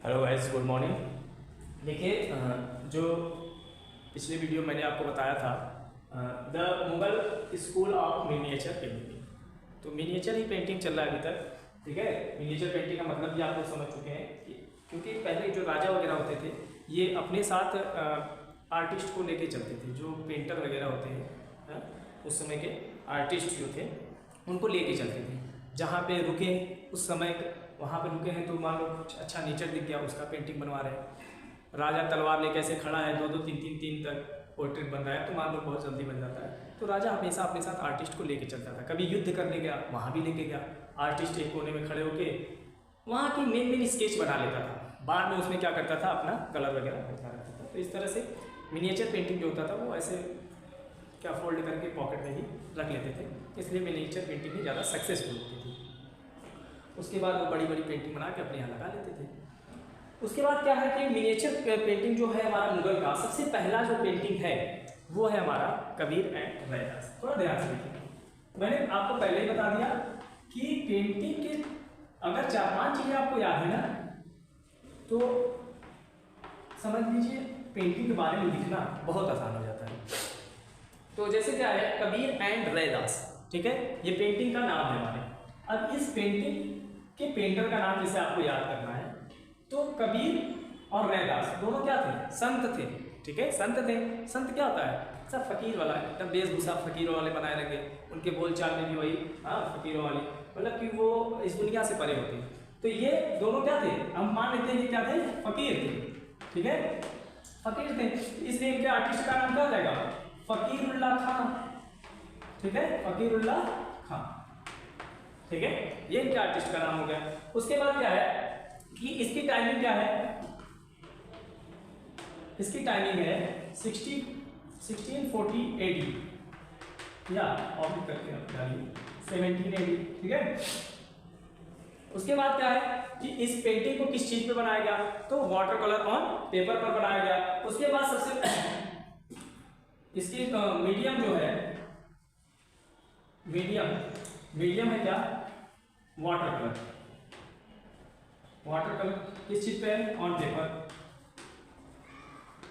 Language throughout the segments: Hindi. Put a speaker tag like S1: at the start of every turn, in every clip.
S1: Hello guys, good morning. देखिए, जो पिछले वीडियो मैंने आपको बताया था the Mughal school of miniature painting, तो मिनिएचर ही पेंटिंग चल रहा है अभी तक। ठीक है, मिनिएचर पेंटिंग का मतलब भी आप लोग समझ चुके हैं क्योंकि पहले जो राजा वगैरह होते थे ये अपने साथ आर्टिस्ट को लेके चलते थे। जो पेंटर वगैरह होते हैं उस समय के आर्टिस्ट जो थे उनको लेके चलते थे। जहाँ पे रुके उस समय वहाँ पे रुके हैं तो मान लो कुछ अच्छा नेचर दिख गया, उसका पेंटिंग बनवा रहे हैं। राजा तलवार लेके ऐसे खड़ा है, 2-2 3-3 तक पोर्ट्रेट बन रहा है, तो मान लो बहुत जल्दी बन जाता है। तो राजा हमेशा अपने साथ आर्टिस्ट को लेके चलता था। कभी युद्ध करने गया, वहाँ भी लेके गया आर्टिस्ट, एक कोने में खड़े होके वहाँ की मेन स्केच बना लेता था। बाद में उसमें क्या करता था, अपना कलर वगैरह करता रहता था। तो इस तरह से मिनिएचर पेंटिंग जो होता था वो ऐसे क्या फोल्ड करके पॉकेट में ही रख लेते थे, इसलिए मिनिएचर पेंटिंग ही ज़्यादा सक्सेसफुल होती थी। उसके बाद वो बड़ी बड़ी पेंटिंग बना के अपने यहाँ लगा लेते थे। उसके बाद क्या है कि मिनिएचर पेंटिंग जो है हमारा मुगल का सबसे पहला जो पेंटिंग है वो है हमारा कबीर एंड रैदास। थोड़ा ध्यान से देखिए, मैंने आपको पहले ही बता दिया कि पेंटिंग के अगर 4-5 चीज़ें आपको याद है ना, तो समझ लीजिए पेंटिंग के बारे में लिखना बहुत आसान हो जाता है। तो जैसे क्या है, कबीर एंड रैदास, ठीक है, ये पेंटिंग का नाम है हमारे। अब इस पेंटिंग के पेंटर का नाम जैसे आपको याद करना है, तो कबीर और रैदास दोनों क्या थे, संत थे। ठीक है, संत थे। संत क्या होता है, सब फकीर वाला, एकदम वेशभूषा फकीरों वाले बनाए रहेंगे, उनके बोलचाल में भी वही फकीरों वाले, मतलब कि वो इस दुनिया से परे होते हैं। तो ये दोनों क्या थे, हम मान लेते हैं कि क्या थे, फकीर थे। ठीक है, फकीर थे, इसलिए इनके आर्टिस्ट का नाम क्या हो जाएगा, फकीरुल्लाह खान। ठीक है, फकीरुल्लाह खान। ठीक है, ये इनके आर्टिस्ट का नाम हो गया। उसके बाद क्या है कि इसकी टाइमिंग क्या है, इसकी टाइमिंग है 1640 AD या ऑब्लिक करके 17 AD। ठीक है, उसके बाद क्या है कि इस पेंटिंग को किस चीज पे बनाया गया, तो वाटर कलर ऑन पेपर पर बनाया गया। उसके बाद सबसे इसकी मीडियम जो है, मीडियम है क्या, वाटर कलर। वाटर कलर किस चीज पे है, ऑन पेपर।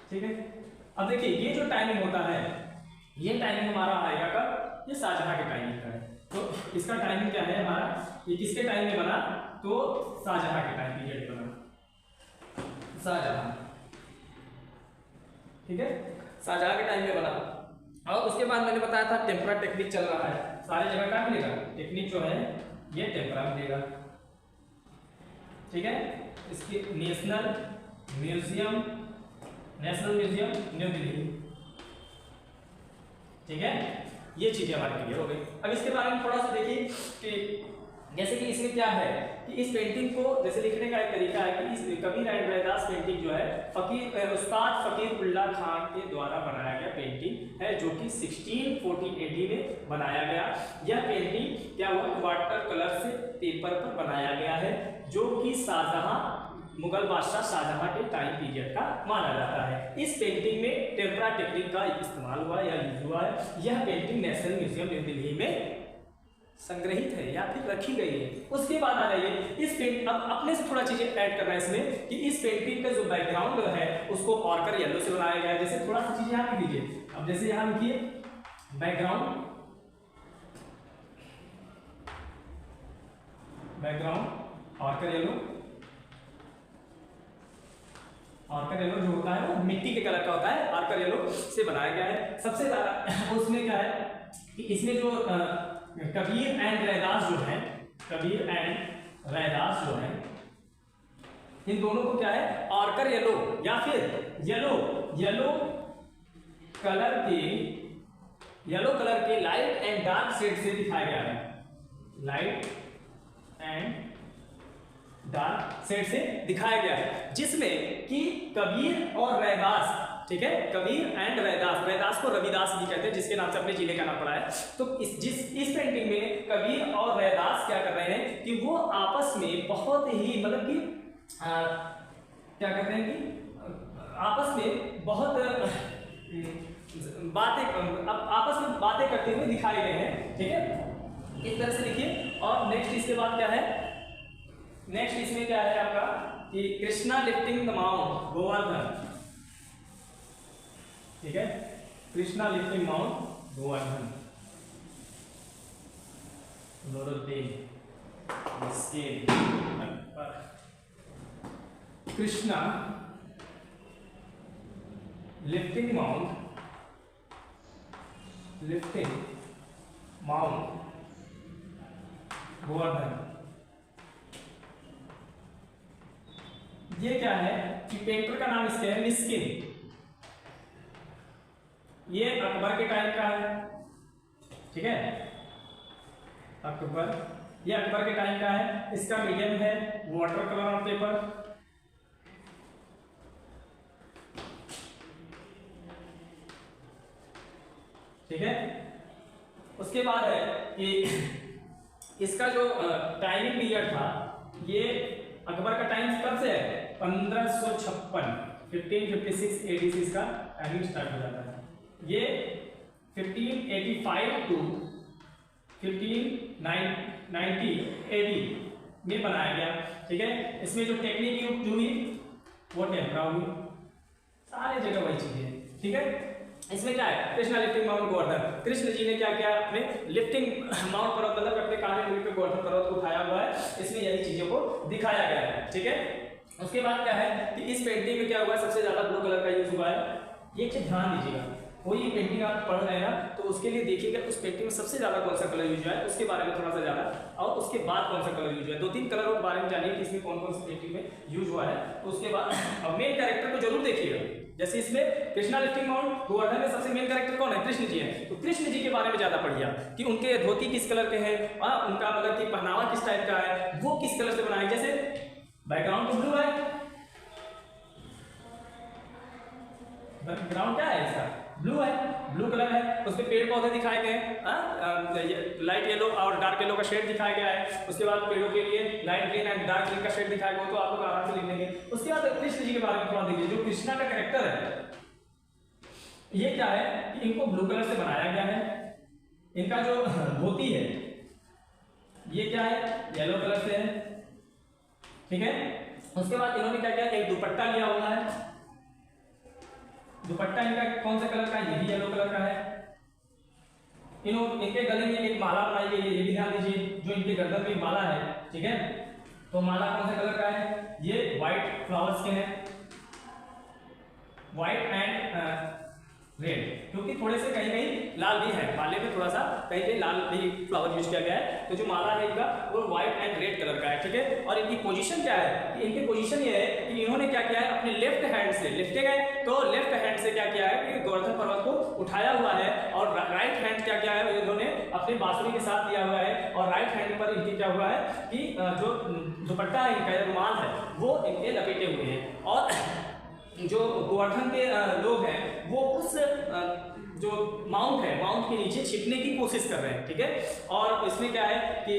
S1: ठीक है, अब देखिए ये जो टाइमिंग होता है, ये टाइमिंग हमारा आएगा कब, ये शाहजहां के टाइमिंग का है। तो इसका टाइमिंग क्या है हमारा, ये किसके टाइम में बना, तो शाहजहां के टाइम पीरियड बना, शाहजहां। ठीक है, शाहजहां के टाइम में बना। और उसके बाद मैंने बताया था टेम्परा टेक्निक चल रहा है, सारी जगह क्या मिलेगा, टेक्निक जो है ये टेम्परा मिलेगा। ठीक है, इसकी नेशनल म्यूजियम न्यू दिल्ली। ठीक है, ये चीजें हमारी क्लियर हो गई। अब इसके बारे में थोड़ा सा देखिए कि जैसे कि इसमें क्या है कि इस पेंटिंग को जैसे लिखने का एक तरीका है कि इस कबीर एंड रैदास पेंटिंग जो है उस्ताद फकीरुल्लाह खान के द्वारा बनाया गया पेंटिंग है, जो कि 1640 AD में बनाया गया। यह पेंटिंग क्या हुआ, वाटर कलर से पेपर पर बनाया गया है, जो कि शाहजहां, मुगल बादशाह शाहजहां के टाइम पीरियड का माना जाता है। इस पेंटिंग में टेम्परा टेक्निक का इस्तेमाल हुआ या यूज हुआ है। यह painting national museum new Delhi में संग्रहित है या फिर रखी गई है। उसके बाद आ जाइए इस पेंट, अब अपने से थोड़ा चीजें ऐड करना है इसमें कि इस पेंटिंग का जो बैकग्राउंड है उसको ऑर्कर येलो से बनाया गया है। जैसे थोड़ा सा चीजें यहाँ लिख लीजिए, अब जैसे यहाँ लिखिए बैकग्राउंड ऑर्कर येलो। ऑर्कर येलो जो होता है वो मिट्टी के कलर का होता है, ऑर्कर येलो से बनाया गया है। सबसे ज्यादा उसमें क्या है कि इसमें जो कबीर एंड रैदास जो है, कबीर एंड रैदास जो है, इन दोनों को क्या है, ऑर्कर येलो या फिर येलो कलर के लाइट एंड डार्क शेड से दिखाया गया है, लाइट एंड डार्क शेड से दिखाया गया है, जिसमें कि कबीर और रैदास, ठीक है, कबीर एंड रैदास, रैदास को रविदास भी कहते हैं जिसके नाम से अपने जिले का नाम पड़ा है। तो इस पेंटिंग में कबीर और रैदास क्या कर रहे हैं कि वो आपस में बहुत ही मतलब कि क्या कहते हैं कि आपस में बहुत आपस में बातें करते हुए दिखाए गए हैं। ठीक है, इस तरह से लिखिए। और नेक्स्ट इसके बाद क्या है, नेक्स्ट इसमें क्या है आपका कि Krishna lifting the mount Govardhan, ठीक है, Krishna lifting mount Govardhan, Krishna lifting mount Govardhan. ये क्या है कि पेंटर का नाम इसके है मिस्किन। ये अकबर के टाइम का है, ठीक है, अकबर, ये अकबर के टाइम का है। इसका मीडियम है वाटर कलर ऑन पेपर, ठीक है। उसके बाद है कि इसका जो टाइमिंग पीरियड था, ये अकबर का टाइम कब से है 1556, 1556 AD से इसका टाइमिंग स्टार्ट हो जाता है। ये 1585 टू 1590 AD में बनाया गया, ठीक है। इसमें जो टेक्निक यूज हुई वो टेम्परा हुई, सारे जगह वही चीजें हैं, ठीक है। इसमें क्या है, कृष्णा लिफ्टिंग माउंट गोवर्धन, कृष्ण जी ने क्या किया, अपने लिफ्टिंग माउंट पर्वत मतलब अपने काले मुड़ी पे गोवर्धन पर्वत को उठाया हुआ है। इसमें यही चीजों को दिखाया गया है, ठीक है। उसके बाद क्या है कि इस पेंटिंग में क्या हुआ है, सबसे ज्यादा ब्लू कलर का यूज हुआ है। ये चीज ध्यान दीजिएगा, कोई पेंटिंग आप पढ़ रहे हैं ना तो उसके लिए देखिएगा उस पेंटिंग में सबसे ज्यादा कौन सा कलर यूज हुआ है, उसके बारे में थोड़ा सा ज्यादा, और उसके बाद कौन सा कलर यूज हुआ है। 2-3 कलरों के बारे में जानिए कि इसमें कौन कौन सी पेंटिंग में यूज हुआ है। तो उसके बाद अब मेन कैरेक्टर को जरूर देखिएगा, जैसे इसमें कृष्णा लिफ्टिंग माउंट गोवर्धन में सबसे मेन कैरेक्टर कौन है, कृष्ण जी हैं। तो कृष्ण जी के बारे में ज्यादा पढ़िए कि उनके धोती किस कलर के हैं, उनका मतलब कि पहनावा किस टाइप का है, वो किस कलर से बनाया। जैसे बैकग्राउंड तो ब्लू है, बैकग्राउंड क्या है इसका, ब्लू है, ब्लू कलर है। उसमें पेड़ पौधे दिखाए गए हैं, लाइट येलो और डार्क येलो का शेड दिखाया गया है। उसके बाद पेड़ों के लिए light green and dark green का शेड दिखाया गया, तो आप लोग आराम से लिख लेंगे। उसके बाद कृष्ण जी के बारे में थोड़ा देखिए, जो कृष्णा का कैरेक्टर है ये क्या है कि इनको ब्लू कलर से बनाया गया है। इनका जो धोती है ये क्या है, येलो कलर से है, ठीक है। उसके बाद इन्होंने क्या किया, एक दुपट्टा लिया हुआ है। दुपट्टा इनका कौन से कलर का है, ये भी येलो कलर का है। इनके गले में एक माला बनाई गई है, ये भी ध्यान दीजिए, जो इनके गर्दन में माला है, ठीक है। तो माला कौन से कलर का है, ये व्हाइट फ्लावर्स के हैं, व्हाइट एंड रेड, क्योंकि थोड़े से कहीं कहीं लाल भी है, माले में थोड़ा सा कहीं कहीं लाल भी फ्लावर यूज किया गया है। तो जो माला है इनका वो व्हाइट एंड रेड कलर का है, ठीक है। और इनकी पोजीशन क्या है, इनकी पोजीशन ये है कि इन्होंने क्या किया है, अपने लेफ्ट हैंड से लिफ्टे गए, तो लेफ्ट हैंड से क्या किया है कि गोवर्धन पर्वत को उठाया हुआ है, और राइट हैंड क्या किया है, इन्होंने अपनी बांसुरी के साथ लिया हुआ है, और राइट हैंड पर इनकी क्या हुआ है कि जो दुपट्टा है इनका, रुमाल है, वो इनके लपेटे हुए हैं। और जो गोवर्धन के लोग हैं वो उस जो माउंट है, माउंट के नीचे छिपने की कोशिश कर रहे हैं, ठीक है। और इसमें क्या है कि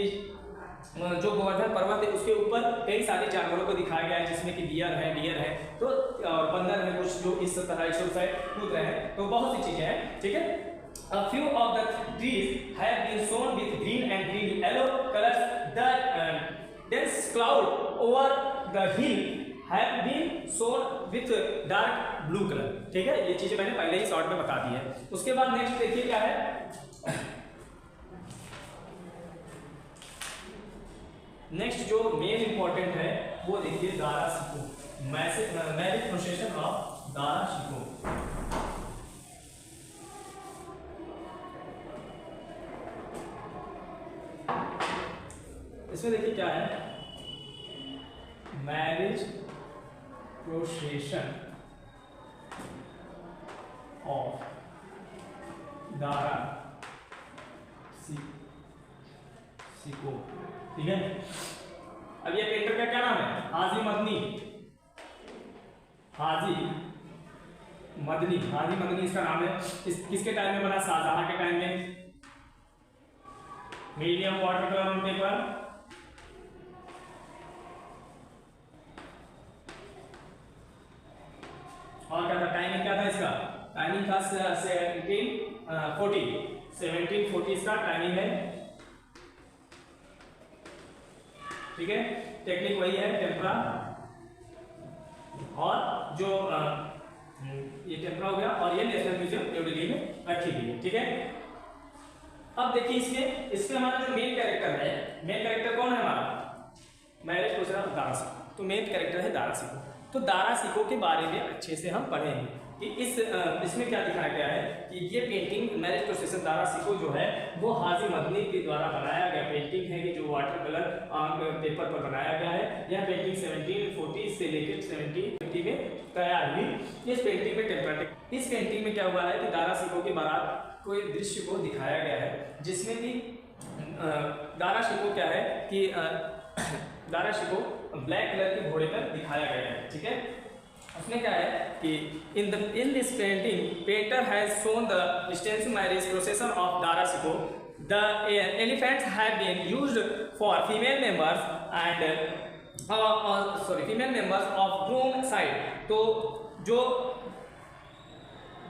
S1: जो गोवर्धन पर्वत है उसके ऊपर कई सारे जानवरों को दिखाया गया है, जिसमें कि डियर है, तो बंदर है कुछ जो इस तरह इस साइड कूद रहे हैं, तो बहुत सी चीजें हैं, ठीक है। A few of the trees have been sown with green and green yellow colors. The dense cloud over the hill have been sown with dark blue color, ठीक है। ये चीजें मैंने पहले ही शॉर्ट में बता दी है। उसके बाद नेक्स्ट देखिए क्या है, नेक्स्ट जो मेन इंपॉर्टेंट है वो देखिए Dara Shikoh, magic procession of Dara Shikoh. इसमें देखिए क्या है, marriage procession of Dara Shikoh, ठीक है। अब ये पेंटर का क्या नाम है, हाजी मदनी, हाजी मदनी इसका नाम है। किसके टाइम में बना, शाहजहां के टाइम में। Medium water colour on paper, और क्या था, टाइमिंग क्या था इसका, टाइमिंग था 1740 इसका टाइमिंग है, ठीक है। टेक्निक वही है टेम्परा टेम्परा हो गया, और ये नेशनल म्यूजियम न्यू दिल्ली में रखी गई है। ठीक है, अब देखिए इसमें हमारा जो मेन कैरेक्टर है, मेन कैरेक्टर कौन है हमारा, मैरिज पूछ रहा दारा सिको, तो मेन कैरेक्टर है दारा सिको। तो दारा सिको के बारे में अच्छे से हम पढ़ेंगे कि इसमें क्या दिखाया गया है कि ये पेंटिंग मैरिज प्रोसेसन दारा सिको जो है वो हाजी मदनी के द्वारा बनाया गया पेंटिंग है कि जो वाटर कलर पेपर पर बनाया गया है। यह पेंटिंग 1740 से लेकर 1750 में तैयार हुई। इस पेंटिंग में टेम्परेचर, इस पेंटिंग में क्या हुआ है कि दारा सिको की बारात कोई दृश्य को दिखाया गया है, जिसमें कि दारा सिको क्या है कि दारा सिको ब्लैक कलर के घोड़े पर दिखाया गया है। ठीक है, उसमें क्या है कि in this painting painter has shown the extensive marriage procession of Dara Shikoh. The elephants have been used for female members and female members of groom side. तो जो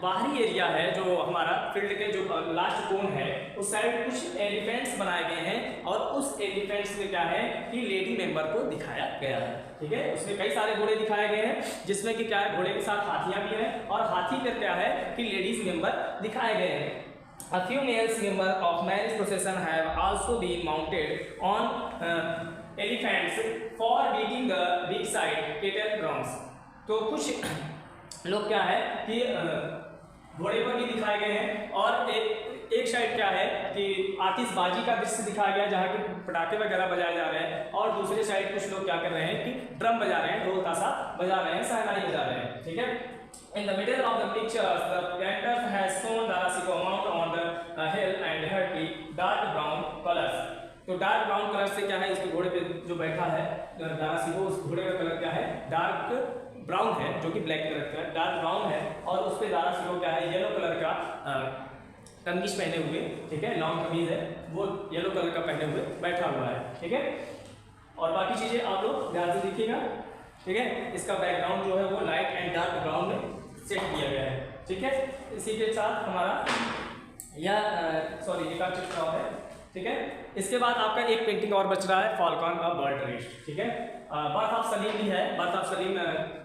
S1: बाहरी एरिया है, जो हमारा फील्ड के जो लास्ट कोन है उस साइड कुछ एलिफेंट्स बनाए गए हैं, और उस एलिफेंट्स में क्या है कि लेडी मेंबर को दिखाया गया है। ठीक है, उसमें कई सारे घोड़े दिखाए गए हैं, जिसमें कि क्या है घोड़े के साथ हाथियां भी हैं, और हाथी पर क्या है कि लेडीज मेंबर दिखाए गए हैं। A few male members of marriage procession have also been mounted on elephants for beating the big side cattle drums। तो कुछ लोग क्या है कि घोड़े पर भी दिखाए गए हैं, और एक साइड क्या है कि आतिशबाजी का दृश्य दिखाया गया जहाँ के पटाखे वगैरह बजाए जा रहे हैं, और दूसरे साइड कुछ लोग क्या कर रहे हैं कि ड्रम बजा रहे हैं, ढोल ताशा बजा रहे हैं, सहनाई बजा रहे हैं। ठीक है, in the middle of the pictures the painter has shown Dara Siko mount on the hill and her dark brown colors। तो डार्क ब्राउन कलर से क्या है, इसके घोड़े पे जो बैठा है दारा सिको, उस घोड़े का कलर क्या है डार्क ब्राउन है, जो कि ब्लैक कलर का डार्क ब्राउन है, और उस पे दारा सिको क्या है येलो कलर का कमीज पहने हुए, ठीक है लॉन्ग कमीज है, वो येलो कलर का पहने हुए बैठा हुआ है। ठीक है, और बाकी चीजें आप लोग ध्यान से देखिएगा। ठीक है, इसका बैकग्राउंड जो है वो लाइट एंड डार्क ब्राउन में सेट किया गया है। ठीक है, इसी के साथ हमारा यह रेखा है। ठीक है, इसके बाद आपका एक पेंटिंग और बच रहा है, फॉल्कन ऑफ बर्ड रेस्ट। ठीक है, बर्थ ऑफ सलीम भी है, बर्थ ऑफ सलीम